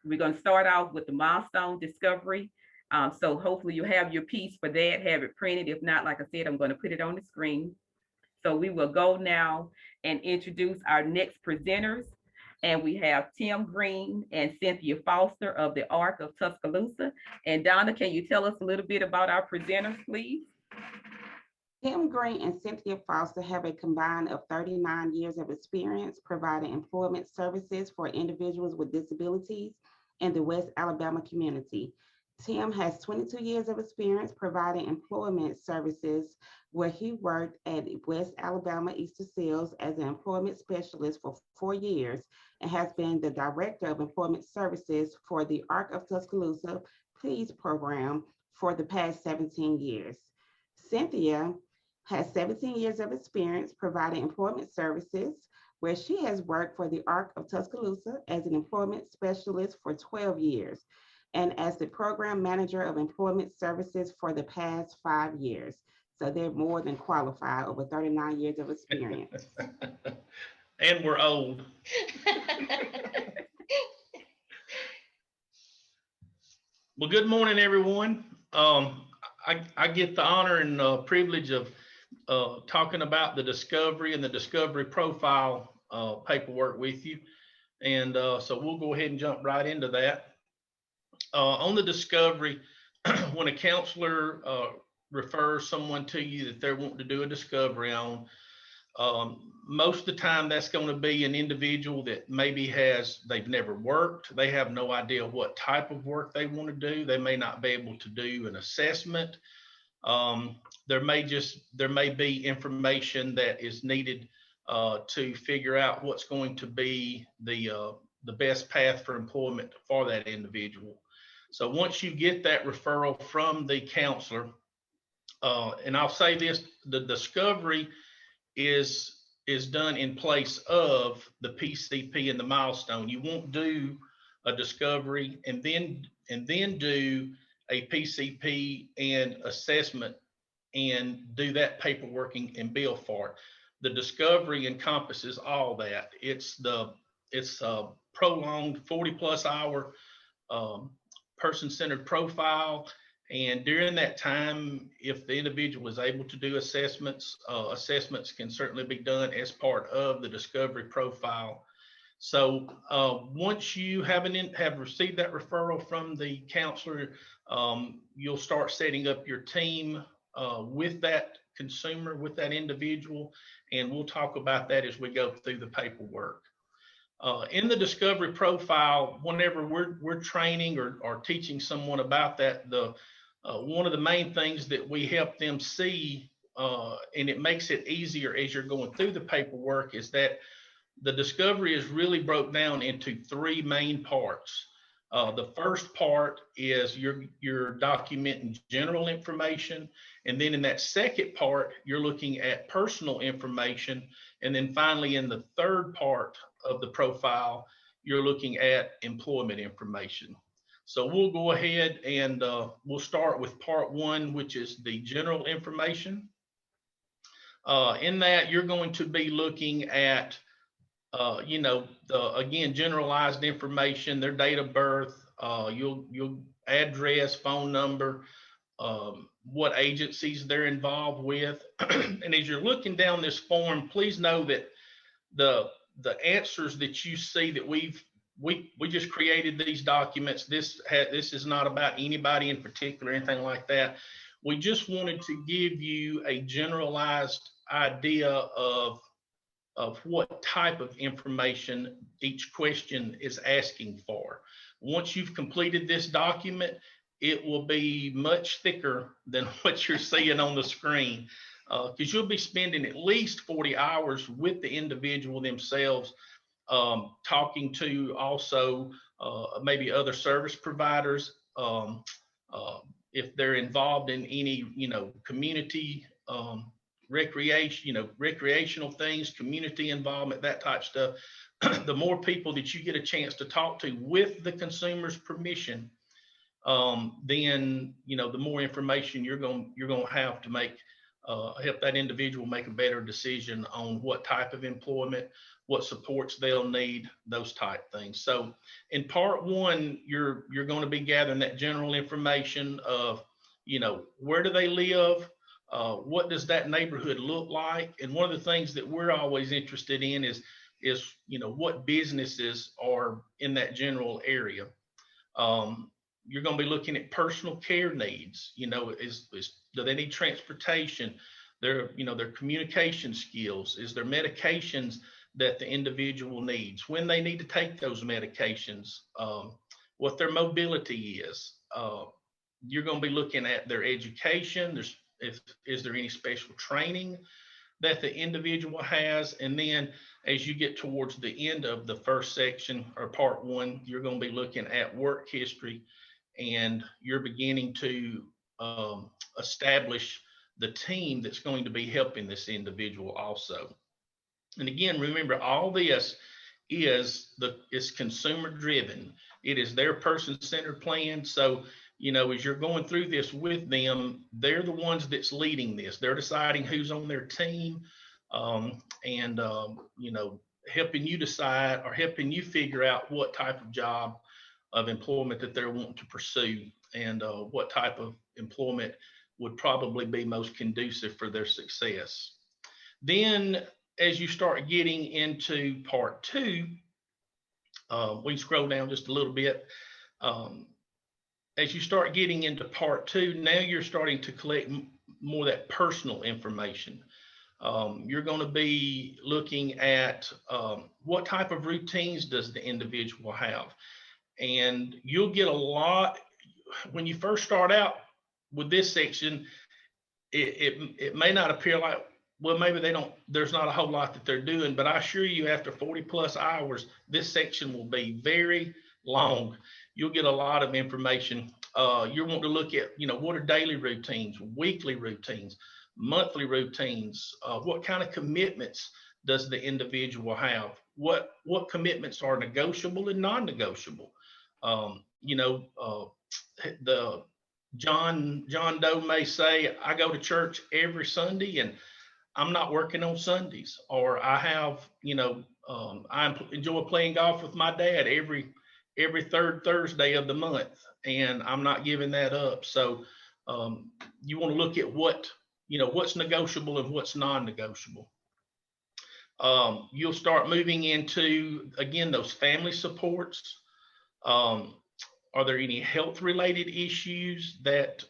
We're going to start off with the milestone discovery. So hopefully you have your piece for that, have it printed. If not, like I said, I'm going to put it on the screen. So we will go now and introduce our next presenters. And we have Tim Green and Cynthia Foster of the Arc of Tuscaloosa. And Donna, can you tell us a little bit about our presenters, please? Tim Green and Cynthia Foster have a combined of 39 years of experience providing employment services for individuals with disabilities in the West Alabama community. Tim has 22 years of experience providing employment services where he worked at West Alabama Easter Seals as an employment specialist for 4 years and has been the director of employment services for the Arc of Tuscaloosa PLEASE program for the past 17 years. Cynthia has 17 years of experience providing employment services, where she has worked for the Arc of Tuscaloosa as an employment specialist for 12 years and as the program manager of employment services for the past 5 years. So they're more than qualified, over 39 years of experience. And we're old. Well, good morning, everyone. I get the honor and privilege of talking about the discovery and the discovery profile paperwork with you. And so we'll go ahead and jump right into that. On the discovery, when a counselor refers someone to you that they're wanting to do a discovery on, most of the time that's going to be an individual that maybe they've never worked. They have no idea what type of work they want to do. They may not be able to do an assessment. There may be information that is needed to figure out what's going to be the best path for employment for that individual. So once you get that referral from the counselor, and I'll say this, the discovery is done in place of the PCP and the milestone. You won't do a discovery and then do a PCP and assessment and do that paperwork and bill for it. The discovery encompasses all that. It's a prolonged 40+ hour person-centered profile. And during that time, if the individual is able to do assessments, assessments can certainly be done as part of the discovery profile. So once you have received that referral from the counselor, you'll start setting up your team with that consumer, with that individual, and we'll talk about that as we go through the paperwork. In the discovery profile, whenever we're training or teaching someone about that, one of the main things that we help them see, and it makes it easier as you're going through the paperwork, is that the discovery is really broke down into 3 main parts. The first part is you're documenting general information. And then in that second part, you're looking at personal information. And then finally, in the third part of the profile, you're looking at employment information. So we'll go ahead and we'll start with part 1, which is the general information. In that, you're going to be looking at again, generalized information, their date of birth, you'll address, phone number, what agencies they're involved with. And as you're looking down this form, please know that the answers that you see that we just created these documents. This is not about anybody in particular, anything like that. We just wanted to give you a generalized idea of what type of information each question is asking for. Once you've completed this document, it will be much thicker than what you're seeing on the screen, because you'll be spending at least 40 hours with the individual themselves, talking to also maybe other service providers, if they're involved in any community recreational things, community involvement, that type of stuff. The more people that you get a chance to talk to with the consumer's permission, then the more information you're going to have to make help that individual make a better decision on what type of employment, what supports they'll need, those type things. So in part one, you're going to be gathering that general information of, where do they live? What does that neighborhood look like? And one of the things that we're always interested in is what businesses are in that general area. You're going to be looking at personal care needs. Do they need transportation? Their communication skills. Is there medications that the individual needs? When they need to take those medications? What their mobility is. You're going to be looking at their education. Is there any special training that the individual has? And then as you get towards the end of the first section or part one, you're going to be looking at work history, and you're beginning to establish the team that's going to be helping this individual also. And again, remember, all this is consumer driven. It is their person-centered plan. So, as you're going through this with them, they're the ones that's leading this. They're deciding who's on their team, and helping you decide or helping you figure out what type of job of employment that they're wanting to pursue, and what type of employment would probably be most conducive for their success. Then as you start getting into part two, we can scroll down just a little bit. As you start getting into part two, now you're starting to collect more of that personal information. You're going to be looking at what type of routines does the individual have. And you'll get a lot when you first start out with this section. It may not appear like, well, maybe there's not a whole lot that they're doing, but I assure you, after 40 plus hours, this section will be very long. You'll get a lot of information. You're wanting to look at, what are daily routines, weekly routines, monthly routines, what kind of commitments does the individual have? What commitments are negotiable and non-negotiable? The John Doe may say, I go to church every Sunday and I'm not working on Sundays, or I have, I enjoy playing golf with my dad every third Thursday of the month, and I'm not giving that up. So you want to look at what's negotiable and what's non-negotiable. You'll start moving into, again, those family supports. Are there any health related issues that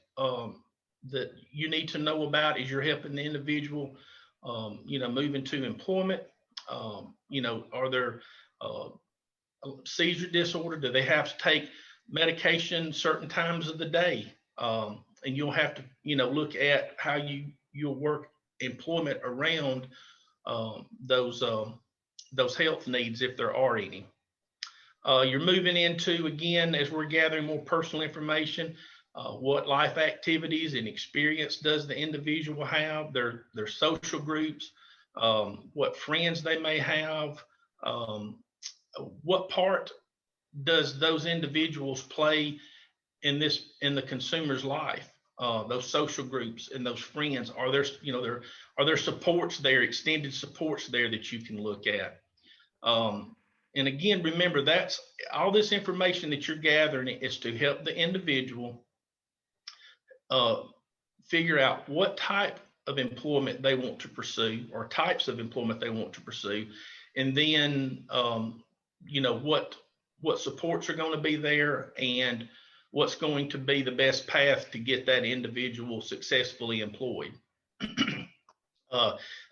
you need to know about as you're helping the individual, move into employment? Are there seizure disorder? Do they have to take medication certain times of the day? And you'll have to, look at how you'll work employment around those health needs, if there are any. You're moving into, again, as we're gathering more personal information, what life activities and experience does the individual have, their social groups, what friends they may have, what part does those individuals play in the consumer's life, those social groups and those friends. Are there supports there, extended supports there that you can look at? And again, remember, that's all this information that you're gathering is to help the individual figure out what type of employment they want to pursue, or types of employment they want to pursue. And then, what supports are going to be there, and what's going to be the best path to get that individual successfully employed.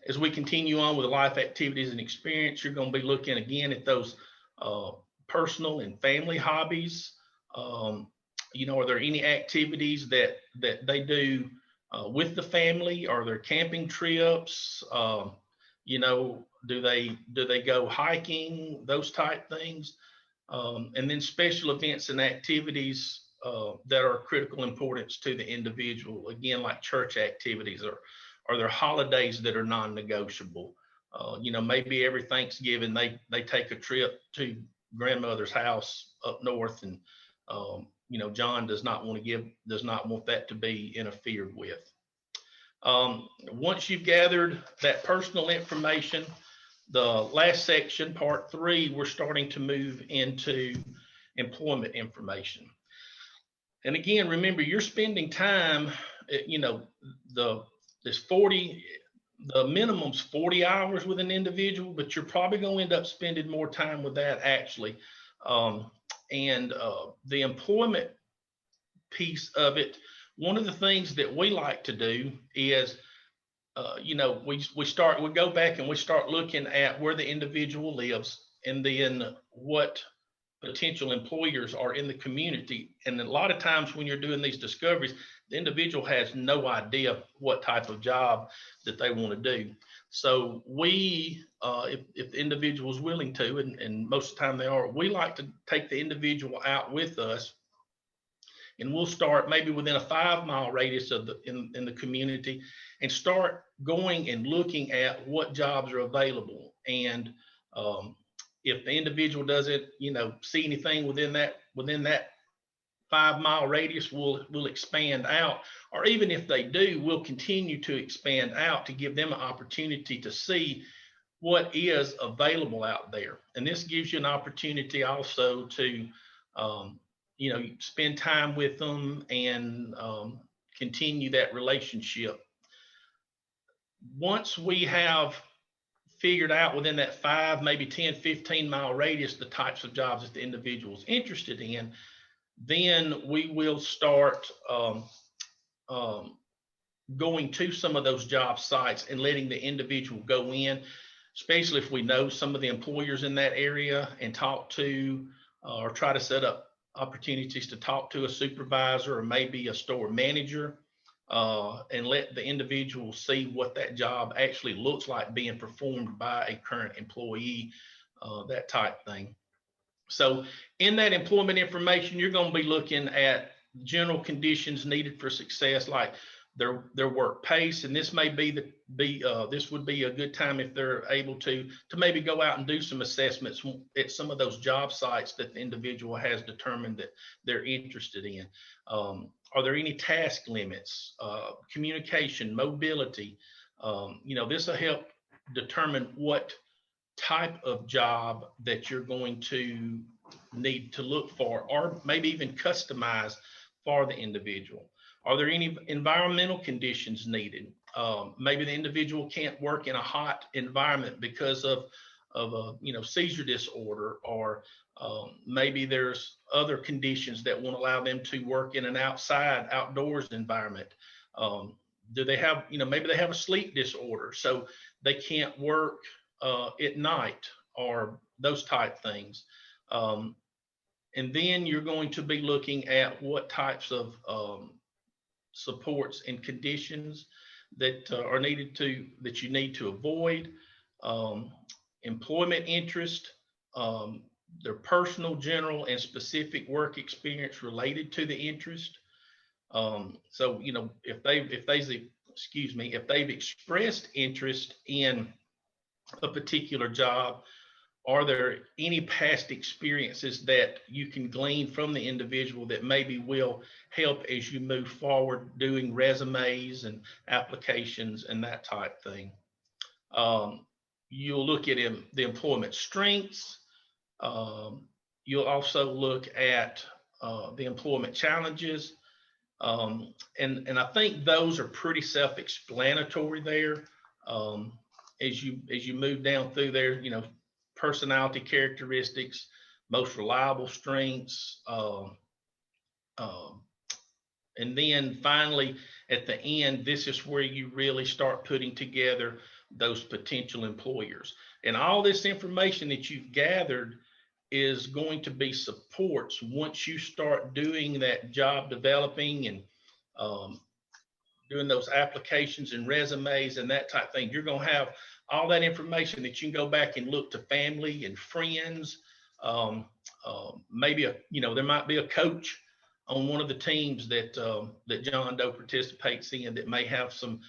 As we continue on with life activities and experience, you're going to be looking again at those personal and family hobbies. Are there any activities that they do with the family? Are there camping trips? Do they go hiking? Those type things. And then special events and activities that are critical importance to the individual. Again, like church activities, or are there holidays that are non-negotiable? Maybe every Thanksgiving they take a trip to grandmother's house up north, and John does not want that to be interfered with. Once you've gathered that personal information, the last section, part 3, we're starting to move into employment information. And again, remember, you're spending time, you know, the minimum's 40 hours with an individual, but you're probably going to end up spending more time with that actually. The employment piece of it, one of the things that we like to do is, you know, we go back and we start looking at where the individual lives, and then what potential employers are in the community. And a lot of times when you're doing these discoveries, the individual has no idea what type of job that they want to do. So we, if the individual is willing to, and most of the time they are, we like to take the individual out with us, and we'll start maybe within a 5-mile radius of in the community, and start going and looking at what jobs are available. And if the individual doesn't, you know, see anything within that 5-mile radius, we'll expand out. Or even if they do, we'll continue to expand out to give them an opportunity to see what is available out there. And this gives you an opportunity also to, you know, spend time with them and continue that relationship. Once we have figured out within that 5, maybe 10, 15-mile radius the types of jobs that the individual is interested in, then we will start going to some of those job sites and letting the individual go in, especially if we know some of the employers in that area, and talk to or try to set up opportunities to talk to a supervisor or maybe a store manager, and let the individual see what that job actually looks like being performed by a current employee, that type thing. So in that employment information, you're going to be looking at general conditions needed for success, like their work pace. And this may this would be a good time if they're able to maybe go out and do some assessments at some of those job sites that the individual has determined that they're interested in. Are there any task limits, communication, mobility? You know, this will help determine what type of job that you're going to need to look for, or maybe even customize for the individual. Are there any environmental conditions needed? Maybe the individual can't work in a hot environment because of a, you know, seizure disorder, or maybe there's other conditions that won't allow them to work in an outdoors environment. Do they have, you know, maybe they have a sleep disorder, so they can't work at night, or those type things. And then you're going to be looking at what types of supports and conditions that are needed that you need to avoid. Employment interest, their personal, general, and specific work experience related to the interest. So, you know, if they've expressed interest in a particular job, are there any past experiences that you can glean from the individual that maybe will help as you move forward doing resumes and applications and that type thing? You'll look at the employment strengths. You'll also look at the employment challenges. And I think those are pretty self-explanatory there. As you move down through there, you know, personality characteristics, most reliable strengths, and then finally at the end, this is where you really start putting together those potential employers. And all this information that you've gathered is going to be supports once you start doing that job developing and doing those applications and resumes and that type of thing. You're going to have all that information that you can go back and look to family and friends. Maybe there might be a coach on one of the teams that John Doe participates in that may have some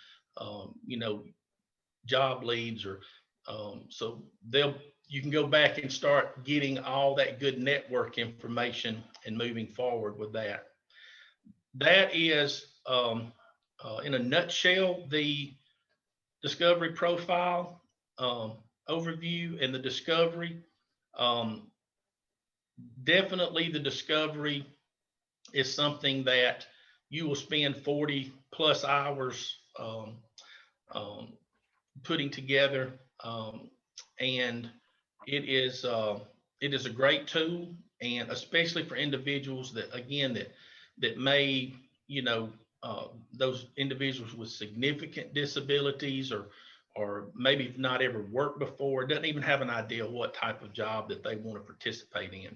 job leads, or so you can go back and start getting all that good network information and moving forward with that. That is in a nutshell, the discovery profile overview and the discovery. Definitely the discovery is something that you will spend 40 plus hours putting together. And it is a great tool, and especially for individuals that, again, that may, those individuals with significant disabilities, or maybe not ever worked before, doesn't even have an idea what type of job that they want to participate in.